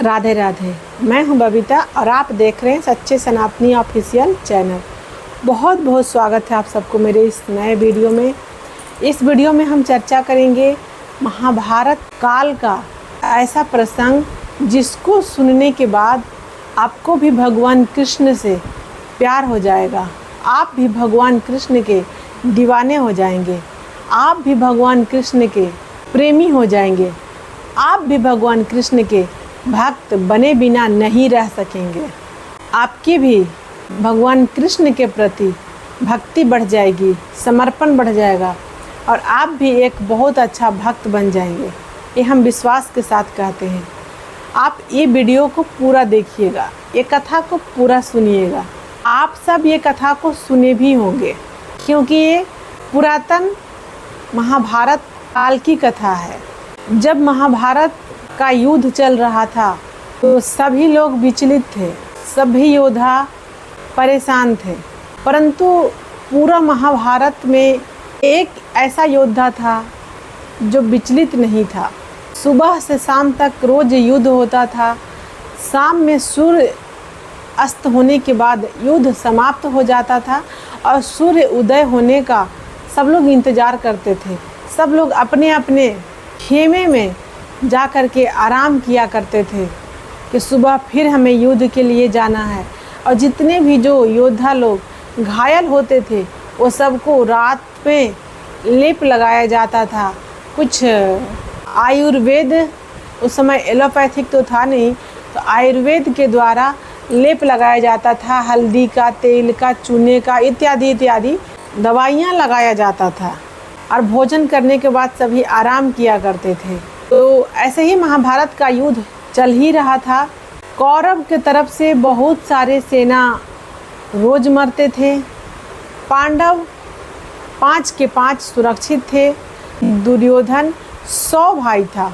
राधे राधे। मैं हूं बबीता और आप देख रहे हैं सच्चे सनातनी ऑफिशियल चैनल। बहुत बहुत स्वागत है आप सबको मेरे इस नए वीडियो में। इस वीडियो में हम चर्चा करेंगे महाभारत काल का ऐसा प्रसंग जिसको सुनने के बाद आपको भी भगवान कृष्ण से प्यार हो जाएगा। आप भी भगवान कृष्ण के दीवाने हो जाएंगे। आप भी भगवान कृष्ण के प्रेमी हो जाएंगे। आप भी भगवान कृष्ण के भक्त बने बिना नहीं रह सकेंगे। आपकी भी भगवान कृष्ण के प्रति भक्ति बढ़ जाएगी, समर्पण बढ़ जाएगा और आप भी एक बहुत अच्छा भक्त बन जाएंगे। ये हम विश्वास के साथ कहते हैं। आप ये वीडियो को पूरा देखिएगा, ये कथा को पूरा सुनिएगा। आप सब ये कथा को सुने भी होंगे क्योंकि ये पुरातन महाभारत काल की कथा है। जब महाभारत का युद्ध चल रहा था तो सभी लोग विचलित थे, सभी योद्धा परेशान थे, परंतु पूरा महाभारत में एक ऐसा योद्धा था जो विचलित नहीं था। सुबह से शाम तक रोज युद्ध होता था। शाम में सूर्य अस्त होने के बाद युद्ध समाप्त हो जाता था और सूर्य उदय होने का सब लोग इंतज़ार करते थे। सब लोग अपने अपने खेमे में जा कर के आराम किया करते थे कि सुबह फिर हमें युद्ध के लिए जाना है। और जितने भी जो योद्धा लोग घायल होते थे वो सबको रात में लेप लगाया जाता था। कुछ आयुर्वेद, उस समय एलोपैथिक तो था नहीं, तो आयुर्वेद के द्वारा लेप लगाया जाता था। हल्दी का, तेल का, चूने का इत्यादि इत्यादि दवाइयाँ लगाया जाता था और भोजन करने के बाद सभी आराम किया करते थे। तो ऐसे ही महाभारत का युद्ध चल ही रहा था। कौरव के तरफ से बहुत सारे सेना रोज मरते थे। पांडव 5 के 5 सुरक्षित थे। दुर्योधन 100 भाई था।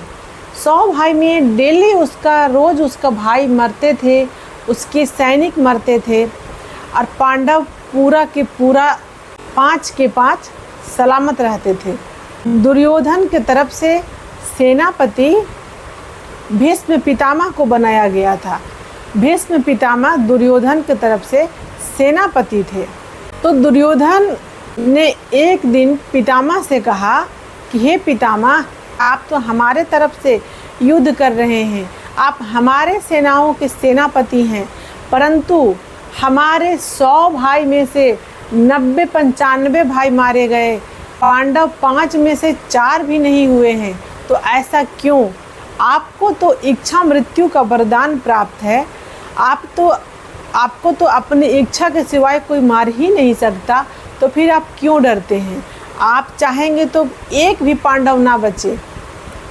100 भाई में डेली रोज उसका भाई मरते थे, उसके सैनिक मरते थे और पांडव पूरा के पूरा 5 के 5 सलामत रहते थे। दुर्योधन के तरफ से सेनापति भीष्म पितामह को बनाया गया था। भीष्म पितामह दुर्योधन के तरफ से सेनापति थे। तो दुर्योधन ने एक दिन पितामह से कहा कि हे पितामह, आप तो हमारे तरफ से युद्ध कर रहे हैं, आप हमारे सेनाओं के सेनापति हैं, परंतु हमारे 100 भाई में से 90-95 भाई मारे गए, पांडव 5 में से 4 भी नहीं हुए हैं। तो ऐसा क्यों? आपको तो इच्छा मृत्यु का वरदान प्राप्त है। आपको तो अपनी इच्छा के सिवाय कोई मार ही नहीं सकता, तो फिर आप क्यों डरते हैं? आप चाहेंगे तो एक भी पांडव ना बचे।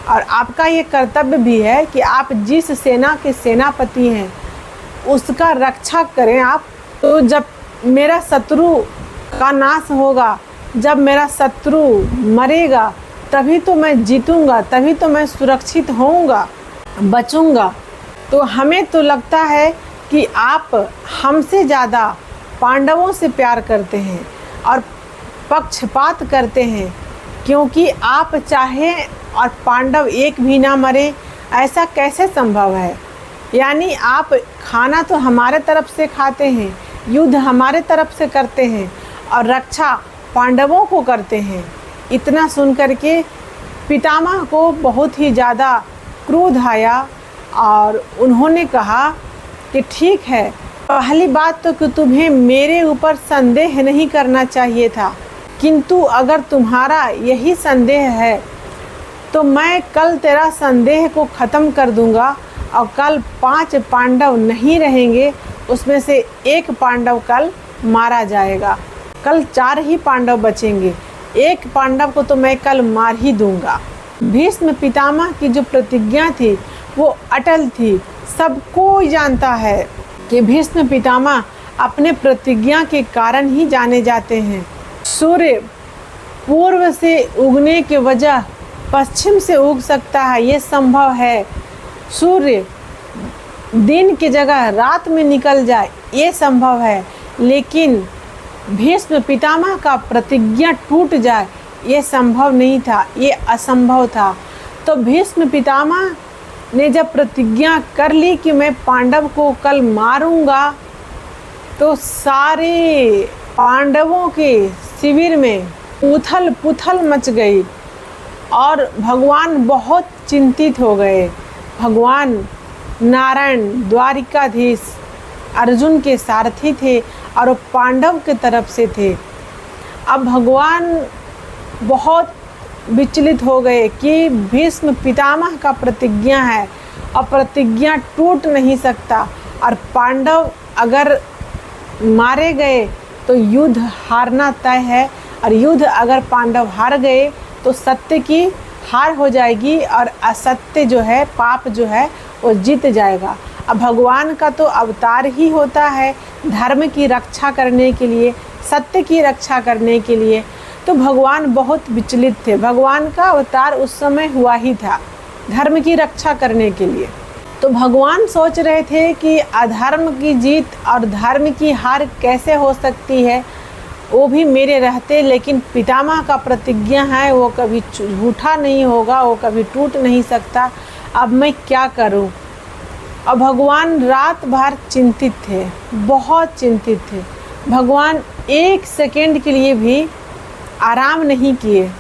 और आपका ये कर्तव्य भी है कि आप जिस सेना के सेनापति हैं उसका रक्षा करें आप। तो जब मेरा शत्रु का नाश होगा, जब मेरा शत्रु मरेगा, तभी तो मैं जीतूंगा, तभी तो मैं सुरक्षित होऊंगा, बचूंगा। तो हमें तो लगता है कि आप हमसे ज़्यादा पांडवों से प्यार करते हैं और पक्षपात करते हैं, क्योंकि आप चाहें और पांडव एक भी ना मरे, ऐसा कैसे संभव है? यानी आप खाना तो हमारे तरफ से खाते हैं, युद्ध हमारे तरफ से करते हैं और रक्षा पांडवों को करते हैं। इतना सुनकर के पितामह को बहुत ही ज़्यादा क्रोध आया और उन्होंने कहा कि ठीक है, पहली बात तो कि तुम्हें मेरे ऊपर संदेह नहीं करना चाहिए था, किंतु अगर तुम्हारा यही संदेह है तो मैं कल तेरा संदेह को ख़त्म कर दूंगा और कल 5 पांडव नहीं रहेंगे, उसमें से 1 पांडव कल मारा जाएगा। कल 4 ही पांडव बचेंगे, 1 पांडव को तो मैं कल मार ही दूंगा। भीष्म पितामह की जो प्रतिज्ञा थी वो अटल थी। सबको जानता है कि भीष्म पितामह अपने प्रतिज्ञा के कारण ही जाने जाते हैं। सूर्य पूर्व से उगने के वजह पश्चिम से उग सकता है, ये संभव है। सूर्य दिन की जगह रात में निकल जाए, ये संभव है। लेकिन भीष्म पितामह का प्रतिज्ञा टूट जाए, ये संभव नहीं था, ये असंभव था। तो भीष्म पितामह ने जब प्रतिज्ञा कर ली कि मैं पांडव को कल मारूंगा, तो सारे पांडवों के शिविर में उथल पुथल मच गई और भगवान बहुत चिंतित हो गए। भगवान नारायण द्वारिकाधीश अर्जुन के सारथी थे और वो पांडव के तरफ से थे। अब भगवान बहुत विचलित हो गए कि भीष्म पितामह का प्रतिज्ञा है और प्रतिज्ञा टूट नहीं सकता, और पांडव अगर मारे गए तो युद्ध हारना तय है, और युद्ध अगर पांडव हार गए तो सत्य की हार हो जाएगी और असत्य जो है, पाप जो है वो जीत जाएगा। अब भगवान का तो अवतार ही होता है धर्म की रक्षा करने के लिए, सत्य की रक्षा करने के लिए, तो भगवान बहुत विचलित थे। भगवान का अवतार उस समय हुआ ही था धर्म की रक्षा करने के लिए। तो भगवान सोच रहे थे कि अधर्म की जीत और धर्म की हार कैसे हो सकती है, वो भी मेरे रहते। लेकिन पितामह का प्रतिज्ञा है वो कभी झूठा नहीं होगा, वो कभी टूट नहीं सकता। अब मैं क्या करूं? और भगवान रात भर चिंतित थे, बहुत चिंतित थे। भगवान एक सेकंड के लिए भी आराम नहीं किए,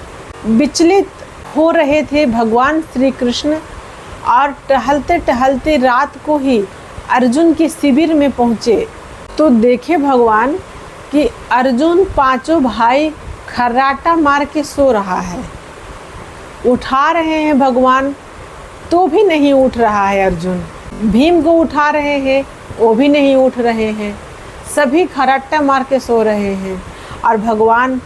विचलित हो रहे थे भगवान श्री कृष्ण। और टहलते टहलते रात को ही अर्जुन के शिविर में पहुँचे तो देखे भगवान कि अर्जुन पांचों भाई खर्राटा मार के सो रहा है। उठा रहे हैं भगवान तो भी नहीं उठ रहा है अर्जुन। भीम को उठा रहे हैं वो भी नहीं उठ रहे हैं। सभी खर्राटा मार के सो रहे हैं और भगवान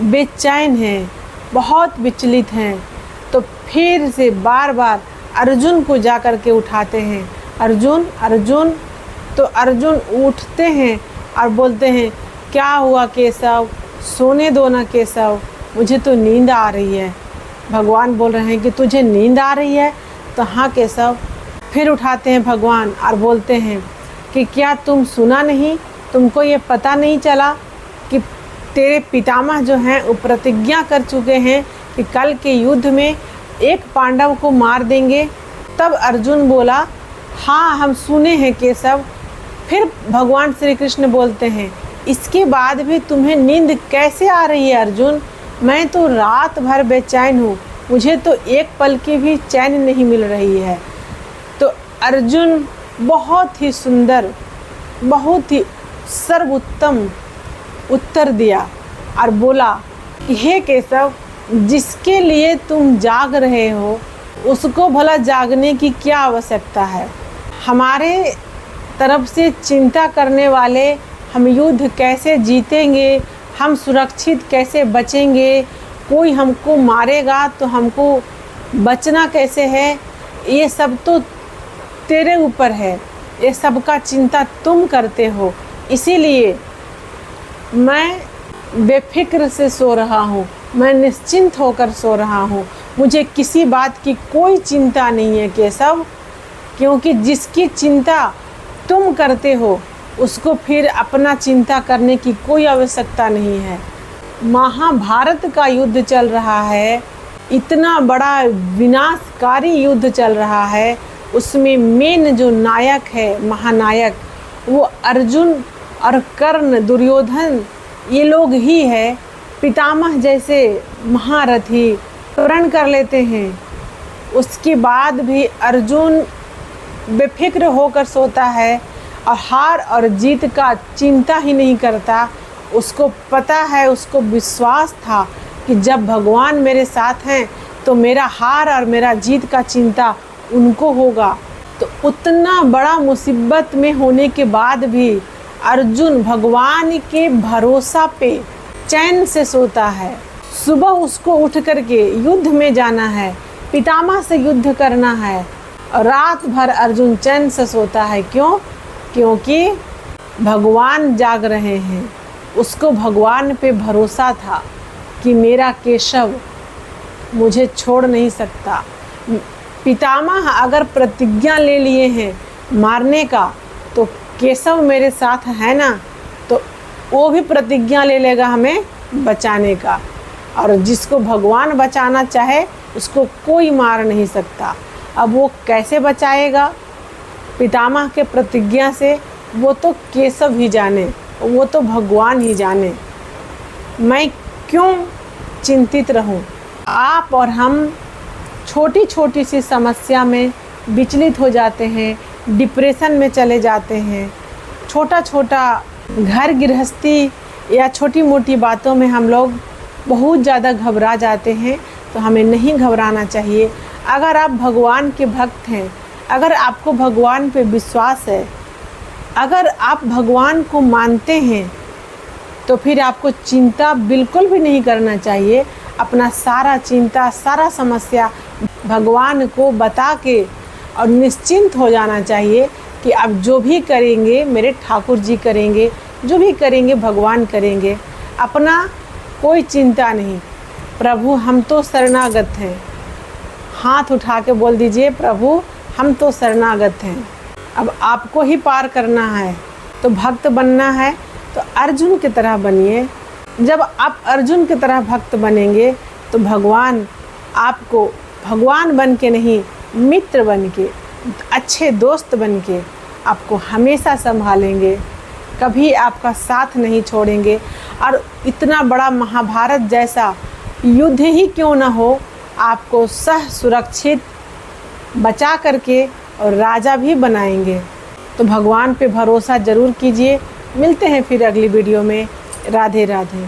बेचैन हैं, बहुत विचलित हैं। तो फिर से बार बार अर्जुन को जा कर के उठाते हैं, अर्जुन अर्जुन। तो अर्जुन उठते हैं और बोलते हैं, क्या हुआ केशव, सोने दो ना केशव, मुझे तो नींद आ रही है। भगवान बोल रहे हैं कि तुझे नींद आ रही है? तो हाँ केशव। फिर उठाते हैं भगवान और बोलते हैं कि क्या तुम सुना नहीं, तुमको ये पता नहीं चला कि तेरे पितामह जो हैं वो प्रतिज्ञा कर चुके हैं कि कल के युद्ध में एक पांडव को मार देंगे? तब अर्जुन बोला, हाँ हम सुने हैं केशव। फिर भगवान श्री कृष्ण बोलते हैं, इसके बाद भी तुम्हें नींद कैसे आ रही है अर्जुन? मैं तो रात भर बेचैन हूँ, मुझे तो एक पल की भी चैन नहीं मिल रही है। तो अर्जुन बहुत ही सुंदर, बहुत ही सर्वोत्तम उत्तर दिया और बोला, हे केशव, जिसके लिए तुम जाग रहे हो उसको भला जागने की क्या आवश्यकता है? हमारे तरफ से चिंता करने वाले हम युद्ध कैसे जीतेंगे, हम सुरक्षित कैसे बचेंगे, कोई हमको मारेगा तो हमको बचना कैसे है, ये सब तो तेरे ऊपर है, ये सब का चिंता तुम करते हो। इसीलिए मैं बेफिक्र से सो रहा हूँ, मैं निश्चिंत होकर सो रहा हूँ, मुझे किसी बात की कोई चिंता नहीं है केशव। क्योंकि जिसकी चिंता तुम करते हो उसको फिर अपना चिंता करने की कोई आवश्यकता नहीं है। महाभारत का युद्ध चल रहा है, इतना बड़ा विनाशकारी युद्ध चल रहा है, उसमें मेन जो नायक है, महानायक, वो अर्जुन और कर्ण, दुर्योधन, ये लोग ही है। पितामह जैसे महारथी प्रण कर लेते हैं, उसके बाद भी अर्जुन बेफिक्र होकर सोता है और हार और जीत का चिंता ही नहीं करता। उसको पता है, उसको विश्वास था कि जब भगवान मेरे साथ हैं तो मेरा हार और मेरा जीत का चिंता उनको होगा। तो उतना बड़ा मुसीबत में होने के बाद भी अर्जुन भगवान के भरोसा पे चैन से सोता है। सुबह उसको उठ करके युद्ध में जाना है, पितामह से युद्ध करना है, और रात भर अर्जुन चैन से सोता है। क्यों? क्योंकि भगवान जाग रहे हैं। उसको भगवान पे भरोसा था कि मेरा केशव मुझे छोड़ नहीं सकता। पितामह अगर प्रतिज्ञा ले लिए हैं मारने का, तो केशव मेरे साथ है ना, तो वो भी प्रतिज्ञा ले लेगा हमें बचाने का। और जिसको भगवान बचाना चाहे उसको कोई मार नहीं सकता। अब वो कैसे बचाएगा पितामह के प्रतिज्ञा से, वो तो केशव ही जाने, वो तो भगवान ही जाने। मैं क्यों चिंतित रहूं? आप और हम छोटी छोटी सी समस्या में विचलित हो जाते हैं, डिप्रेशन में चले जाते हैं। छोटा छोटा घर गृहस्थी या छोटी मोटी बातों में हम लोग बहुत ज़्यादा घबरा जाते हैं, तो हमें नहीं घबराना चाहिए। अगर आप भगवान के भक्त हैं, अगर आपको भगवान पे विश्वास है, अगर आप भगवान को मानते हैं, तो फिर आपको चिंता बिल्कुल भी नहीं करना चाहिए। अपना सारा चिंता, सारा समस्या भगवान को बता के और निश्चिंत हो जाना चाहिए कि अब जो भी करेंगे मेरे ठाकुर जी करेंगे, जो भी करेंगे भगवान करेंगे। अपना कोई चिंता नहीं। प्रभु हम तो शरणागत हैं। हाथ उठा के बोल दीजिए, प्रभु हम तो शरणागत हैं। अब आपको ही पार करना है, तो भक्त बनना है तो अर्जुन की तरह बनिए। जब आप अर्जुन की तरह भक्त बनेंगे तो भगवान आपको भगवान बन के नहीं, मित्र बन के, अच्छे दोस्त बन के आपको हमेशा संभालेंगे, कभी आपका साथ नहीं छोड़ेंगे। और इतना बड़ा महाभारत जैसा युद्ध ही क्यों ना हो, आपको सह सुरक्षित बचा करके और राजा भी बनाएंगे। तो भगवान पे भरोसा ज़रूर कीजिए। मिलते हैं फिर अगली वीडियो में। राधे राधे।